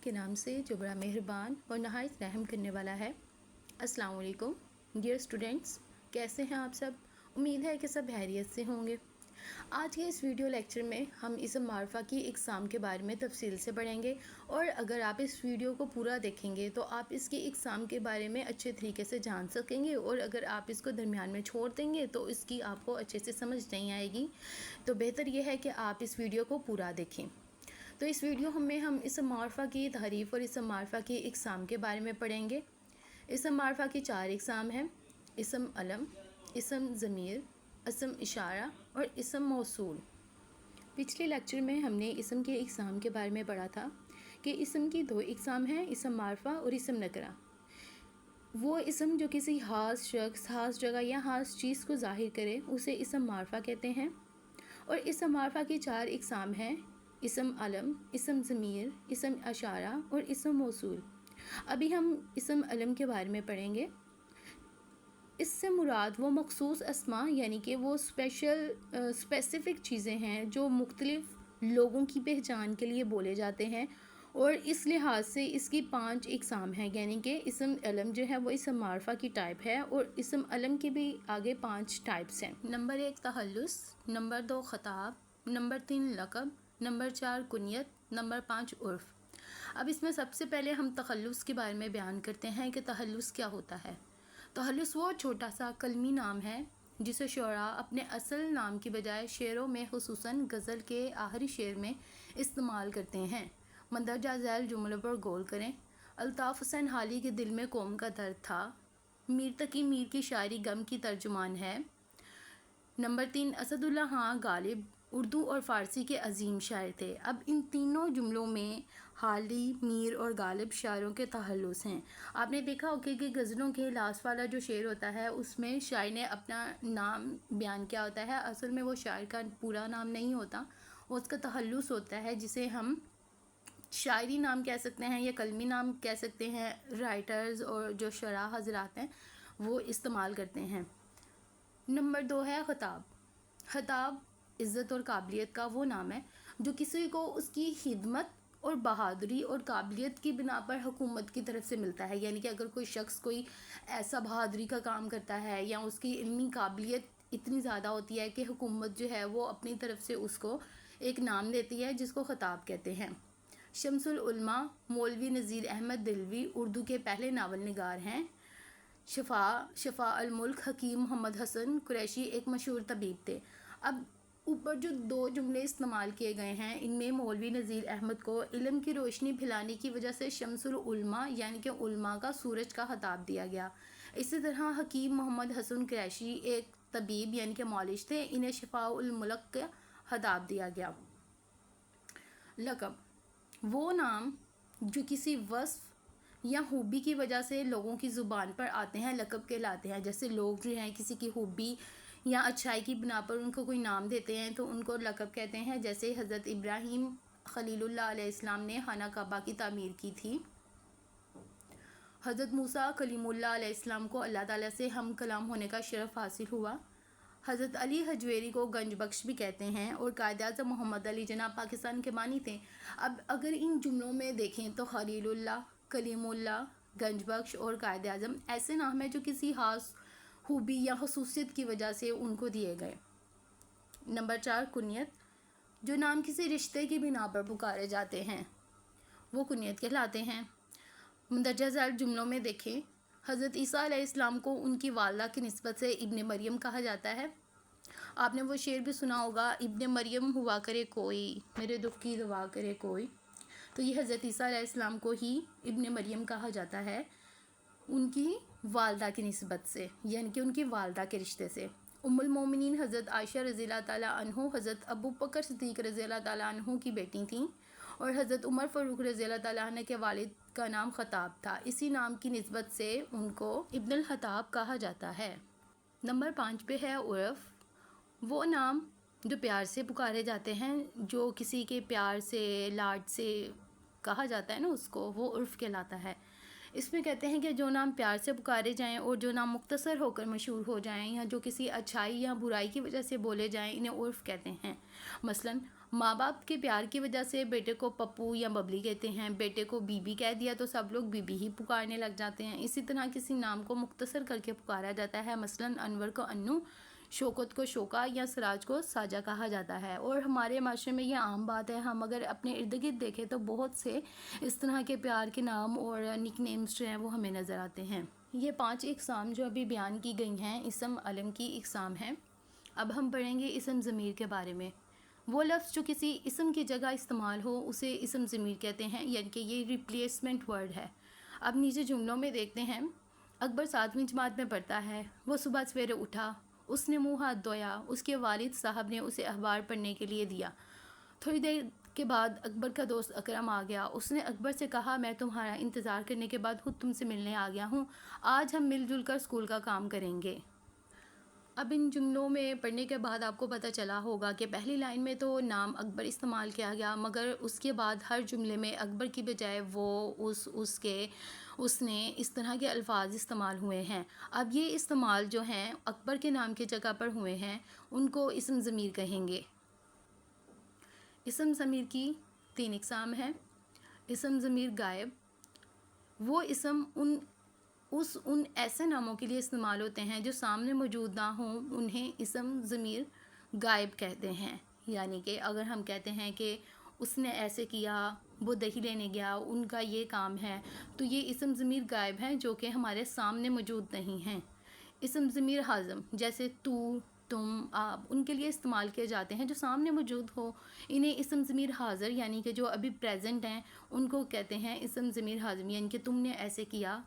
کے نام سے جو بڑا مہربان اور نہایت رحم کرنے والا ہے۔ السلام علیکم ڈیئر اسٹوڈنٹس، کیسے ہیں آپ سب؟ امید ہے کہ سب خیریت سے ہوں گے۔ آج کے اس ویڈیو لیکچر میں ہم اسم معرفہ کی اقسام کے بارے میں تفصیل سے پڑھیں گے، اور اگر آپ اس ویڈیو کو پورا دیکھیں گے تو آپ اس کی اقسام کے بارے میں اچھے طریقے سے جان سکیں گے، اور اگر آپ اس کو درمیان میں چھوڑ دیں گے تو اس کی آپ کو اچھے سے سمجھ نہیں آئے گی۔ تو بہتر یہ ہے کہ آپ اس ویڈیو کو پورا دیکھیں۔ تو اس ویڈیو میں ہم اسم معرفہ کی تعریف اور اسم معرفہ کی اقسام کے بارے میں پڑھیں گے۔ اسم معرفہ کی 4 اقسام ہیں: اسم علم، اسم ضمیر، اسم اشارہ اور اسم موصول۔ پچھلے لیکچر میں ہم نے اسم کے اقسام کے بارے میں پڑھا تھا کہ اسم کی 2 اقسام ہیں: اسم معرفہ اور اسم نکرہ۔ وہ اسم جو کسی خاص شخص، خاص جگہ یا خاص چیز کو ظاہر کرے اسے اسم معرفہ کہتے ہیں۔ اور اسم معرفہ کی 4 اقسام ہیں: اسم علم، اسم ضمیر، اسم اشارہ اور اسم موصول۔ ابھی ہم اسم علم کے بارے میں پڑھیں گے۔ اس سے مراد وہ مخصوص اسماء یعنی کہ وہ اسپیسیفک چیزیں ہیں جو مختلف لوگوں کی پہچان کے لیے بولے جاتے ہیں، اور اس لحاظ سے اس کی 5 اقسام ہیں، یعنی کہ اسم علم جو ہے وہ اسم معرفہ کی ٹائپ ہے، اور اسم علم کے بھی آگے 5 ٹائپس ہیں۔ نمبر 1 تخلص، نمبر 2 خطاب، نمبر 3 لقب، نمبر 4 کنیت، نمبر 5 عرف۔ اب اس میں سب سے پہلے ہم تخلص کے بارے میں بیان کرتے ہیں کہ تخلص کیا ہوتا ہے۔ تخلص وہ چھوٹا سا کلمی نام ہے جسے شعراء اپنے اصل نام کی بجائے شعروں میں، خصوصاً غزل کے آخری شعر میں استعمال کرتے ہیں۔ مندرجہ ذیل جملوں پر غور کریں: الطاف حسین حالی کے دل میں قوم کا درد تھا، میر تقی میر کی شاعری غم کی ترجمان ہے۔ نمبر 3 اسد اللہ خاں غالب اردو اور فارسی کے عظیم شاعر تھے۔ اب ان تینوں جملوں میں حالی، میر اور غالب شاعروں کے تخلص ہیں۔ آپ نے دیکھا ہوگا کہ غزلوں کے لاسٹ والا جو شعر ہوتا ہے اس میں شاعر نے اپنا نام بیان کیا ہوتا ہے، اصل میں وہ شاعر کا پورا نام نہیں ہوتا، وہ اس کا تخلص ہوتا ہے جسے ہم شاعری نام کہہ سکتے ہیں یا کلمی نام کہہ سکتے ہیں۔ رائٹرز اور جو شعراء حضرات ہیں وہ استعمال کرتے ہیں۔ نمبر 2 ہے خطاب۔ خطاب عزت اور قابلیت کا وہ نام ہے جو کسی کو اس کی خدمت اور بہادری اور قابلیت کی بنا پر حکومت کی طرف سے ملتا ہے، یعنی کہ اگر کوئی شخص کوئی ایسا بہادری کا کام کرتا ہے یا اس کی علمی قابلیت اتنی زیادہ ہوتی ہے کہ حکومت جو ہے وہ اپنی طرف سے اس کو ایک نام دیتی ہے جس کو خطاب کہتے ہیں۔ شمس العلماء مولوی نذیر احمد دہلوی اردو کے پہلے ناول نگار ہیں۔ شفاء الملک حکیم محمد حسن قریشی ایک مشہور طبیب تھے۔ اب اوپر جو 2 جملے استعمال کیے گئے ہیں ان میں مولوی نذیر احمد کو علم کی روشنی پھیلانے کی وجہ سے شمس العلماء یعنی کہ علماء کا سورج کا خطاب دیا گیا۔ اسی طرح حکیم محمد حسن قریشی ایک طبیب یعنی کہ معالج تھے، انہیں شفاء الملک کا خطاب دیا گیا۔ لقب وہ نام جو کسی وصف یا خوبی کی وجہ سے لوگوں کی زبان پر آتے ہیں لقب کہلاتے ہیں۔ جیسے لوگ جو ہیں کسی کی خوبی یا اچھائی کی بنا پر ان کو کوئی نام دیتے ہیں تو ان کو لقب کہتے ہیں۔ جیسے حضرت ابراہیم خلیل اللہ علیہ السلام نے خانہ کعبہ کی تعمیر کی تھی۔ حضرت موسیٰ کلیم اللہ علیہ السلام کو اللہ تعالیٰ سے ہم کلام ہونے کا شرف حاصل ہوا۔ حضرت علی حجویری کو گنج بخش بھی کہتے ہیں، اور قائد اعظم محمد علی جناح پاکستان کے بانی تھے۔ اب اگر ان جملوں میں دیکھیں تو خلیل اللہ، کلیم اللہ، گنج بخش اور قائد اعظم ایسے نام ہیں جو کسی خاص خوبی یا خصوصیت کی وجہ سے ان کو دیے گئے۔ نمبر 4 کنیت، جو نام کسی رشتے کی بنا پر پکارے جاتے ہیں وہ کنیت کہلاتے ہیں۔ مندرجہ ذیل جملوں میں دیکھیں: حضرت عیسیٰ علیہ السلام کو ان کی والدہ کی نسبت سے ابن مریم کہا جاتا ہے۔ آپ نے وہ شعر بھی سنا ہوگا: ابن مریم ہوا کرے کوئی، میرے دکھ کی دوا کرے کوئی۔ تو یہ حضرت عیسیٰ علیہ السلام کو ہی ابن مریم کہا جاتا ہے ان کی والدہ کی نسبت سے، یعنی کہ ان کی والدہ کے رشتے سے۔ ام المومنین حضرت عائشہ رضی اللہ تعالیٰ عنہ حضرت ابو بکر صدیق رضی اللہ تعالیٰ عنہ کی بیٹی تھیں، اور حضرت عمر فاروق رضی اللہ تعالیٰ عنہ کے والد کا نام خطاب تھا، اسی نام کی نسبت سے ان کو ابن الخطاب کہا جاتا ہے۔ نمبر 5 پہ ہے عرف۔ وہ نام جو پیار سے پکارے جاتے ہیں، جو کسی کے پیار سے، لاڈ سے کہا جاتا ہے نا اس کو، وہ عرف کہلاتا ہے۔ اس میں کہتے ہیں کہ جو نام پیار سے پکارے جائیں اور جو نام مختصر ہو کر مشہور ہو جائیں یا جو کسی اچھائی یا برائی کی وجہ سے بولے جائیں انہیں عرف کہتے ہیں۔ مثلاً ماں باپ کے پیار کی وجہ سے بیٹے کو پپو یا ببلی کہتے ہیں، بیٹے کو بی بی کہہ دیا تو سب لوگ بی بی ہی پکارنے لگ جاتے ہیں۔ اسی طرح کسی نام کو مختصر کر کے پکارا جاتا ہے، مثلاً انور کو انو، شوکت کو شوکا یا سراج کو ساجا کہا جاتا ہے۔ اور ہمارے معاشرے میں یہ عام بات ہے، ہم اگر اپنے ارد گرد دیکھیں تو بہت سے اس طرح کے پیار کے نام اور نک نیمز جو ہیں وہ ہمیں نظر آتے ہیں۔ یہ 5 اقسام جو ابھی بیان کی گئی ہیں اسم علم کی اقسام ہیں۔ اب ہم پڑھیں گے اسم ضمیر کے بارے میں۔ وہ لفظ جو کسی اسم کی جگہ استعمال ہو اسے اسم ضمیر کہتے ہیں، یعنی کہ یہ ریپلیسمنٹ ورڈ ہے۔ اب نیچے جملوں میں دیکھتے ہیں، اکبر 7ویں جماعت میں پڑھتا ہے، وہ صبح سویرے اٹھا، اس نے منہ ہاتھ دھویا، اس کے والد صاحب نے اسے اخبار پڑھنے کے لیے دیا۔ تھوڑی دیر کے بعد اکبر کا دوست اکرم آ گیا، اس نے اکبر سے کہا میں تمہارا انتظار کرنے کے بعد خود تم سے ملنے آ گیا ہوں، آج ہم مل جل کر اسکول کا کام کریں گے۔ اب ان جملوں میں پڑھنے کے بعد آپ کو پتہ چلا ہوگا کہ پہلی لائن میں تو نام اکبر استعمال کیا گیا، مگر اس کے بعد ہر جملے میں اکبر کی بجائے وہ، اس کے، اس نے، اس طرح کے الفاظ استعمال ہوئے ہیں۔ اب یہ استعمال جو ہیں اکبر کے نام کی جگہ پر ہوئے ہیں ان کو اسم ضمیر کہیں گے۔ اسم ضمیر کی 3 اقسام ہیں۔ اسم ضمیر غائب، وہ اسم ان ایسے ناموں کے لیے استعمال ہوتے ہیں جو سامنے موجود نہ ہوں، انہیں اسم ضمیر غائب کہتے ہیں۔ یعنی کہ اگر ہم کہتے ہیں کہ اس نے ایسے کیا، وہ دہی لینے گیا، ان کا یہ کام ہے، تو یہ اسم ضمیر غائب ہیں جو کہ ہمارے سامنے موجود نہیں ہیں۔ اسم ضمیر حازم جیسے تو، تم، آپ، ان کے لیے استعمال کیے جاتے ہیں جو سامنے موجود ہو، انہیں اسم ضمیر حاضر یعنی کہ جو ابھی پریزنٹ ہیں ان کو کہتے ہیں اسم ضمیر حازم، یعنی کہ تم نے ایسے کیا،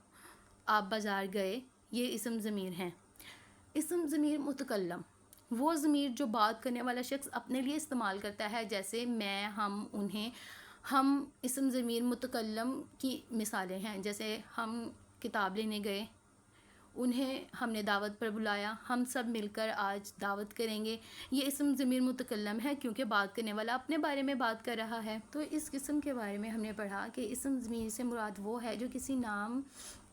آپ بازار گئے، یہ اسم ضمیر ہیں۔ اسم ضمیر متکلم، وہ ضمیر جو بات کرنے والا شخص اپنے لیے استعمال کرتا ہے، جیسے میں، ہم، انہیں۔ ہم اسم ضمیر متکلم کی مثالیں ہیں، جیسے ہم کتاب لینے گئے، انہیں ہم نے دعوت پر بلایا، ہم سب مل کر آج دعوت کریں گے، یہ اسم ضمیر متکلم ہے کیونکہ بات کرنے والا اپنے بارے میں بات کر رہا ہے۔ تو اس قسم کے بارے میں ہم نے پڑھا کہ اسم ضمیر سے مراد وہ ہے جو کسی نام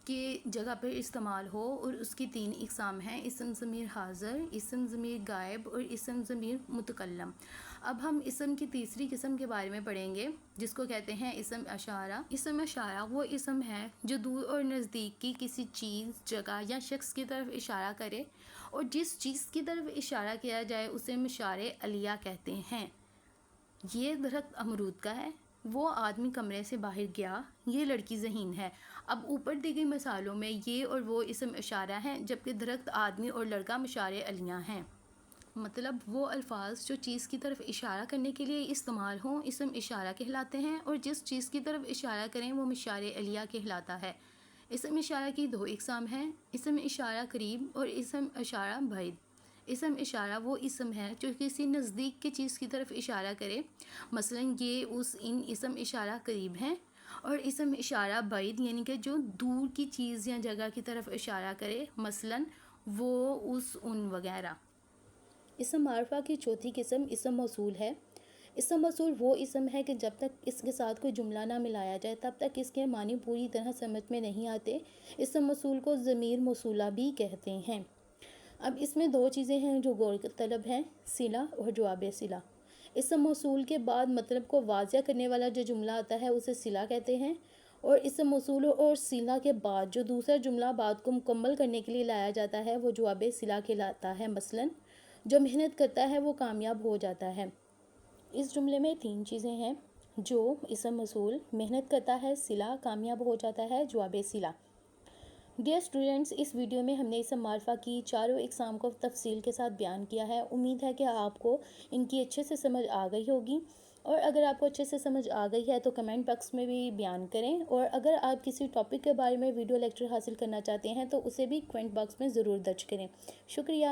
کی جگہ پر استعمال ہو، اور اس کی 3 اقسام ہیں، اسم ضمیر حاضر، اسم ضمیر غائب اور اسم ضمیر متکلم۔ اب ہم اسم کی تیسری قسم کے بارے میں پڑھیں گے جس کو کہتے ہیں اسم اشارہ۔ اسم اشارہ وہ اسم ہے جو دور اور نزدیک کی کسی چیز، جگہ یا شخص کی طرف اشارہ کرے، اور جس چیز کی طرف اشارہ کیا جائے اسے مشارِ علیہ کہتے ہیں۔ یہ درخت امرود کا ہے، وہ آدمی کمرے سے باہر گیا، یہ لڑکی ذہین ہے۔ اب اوپر دی گئی مثالوں میں یہ اور وہ اسم اشارہ ہیں، جبکہ درخت، آدمی اور لڑکا مشارِ علیہ ہیں۔ مطلب وہ الفاظ جو چیز کی طرف اشارہ کرنے کے لیے استعمال ہوں اسم اشارہ کہلاتے ہیں، اور جس چیز کی طرف اشارہ کریں وہ مشارِ علیہ کہلاتا ہے۔ اسم اشارہ کی 2 اقسام ہیں، اسم اشارہ قریب اور اسم اشارہ بعید۔ اسم اشارہ وہ اسم ہے جو کسی نزدیک کی چیز کی طرف اشارہ کرے، مثلا یہ، اس، ان اسم اشارہ قریب ہیں، اور اسم اشارہ بعید یعنی کہ جو دور کی چیز یا جگہ کی طرف اشارہ کرے، مثلا وہ، اس، ان وغیرہ۔ اسم معرفہ کی 4تھی قسم اسم موصول ہے۔ اسم موصول وہ اسم ہے کہ جب تک اس کے ساتھ کوئی جملہ نہ ملایا جائے تب تک اس کے معنی پوری طرح سمجھ میں نہیں آتے۔ اسم موصول کو ضمیر موصولہ بھی کہتے ہیں۔ اب اس میں 2 چیزیں ہیں جو غور طلب ہیں، صلہ اور جواب صلہ۔ اسم موصول کے بعد مطلب کو واضح کرنے والا جو جملہ آتا ہے اسے صلہ کہتے ہیں، اور اسم موصول اور صلہ کے بعد جو دوسرا جملہ بات کو مکمل کرنے کے لیے لایا جاتا ہے وہ جواب صلہ کہلاتا ہے۔ مثلا جو محنت کرتا ہے وہ کامیاب ہو جاتا ہے۔ اس جملے میں 3 چیزیں ہیں، جو، اسم موصول، محنت کرتا ہے، صلہ، کامیاب ہو جاتا ہے، جواب صلہ۔ ڈیئر اسٹوڈنٹس، اس ویڈیو میں ہم نے اسم معرفہ کی 4 اقسام کو تفصیل کے ساتھ بیان کیا ہے۔ امید ہے کہ آپ کو ان کی اچھے سے سمجھ آ گئی ہوگی، اور اگر آپ کو اچھے سے سمجھ آ گئی ہے تو کمنٹ باکس میں بھی بیان کریں، اور اگر آپ کسی ٹاپک کے بارے میں ویڈیو لیکچر حاصل کرنا چاہتے ہیں تو اسے بھی کمنٹ باکس میں ضرور درج کریں۔ شکریہ۔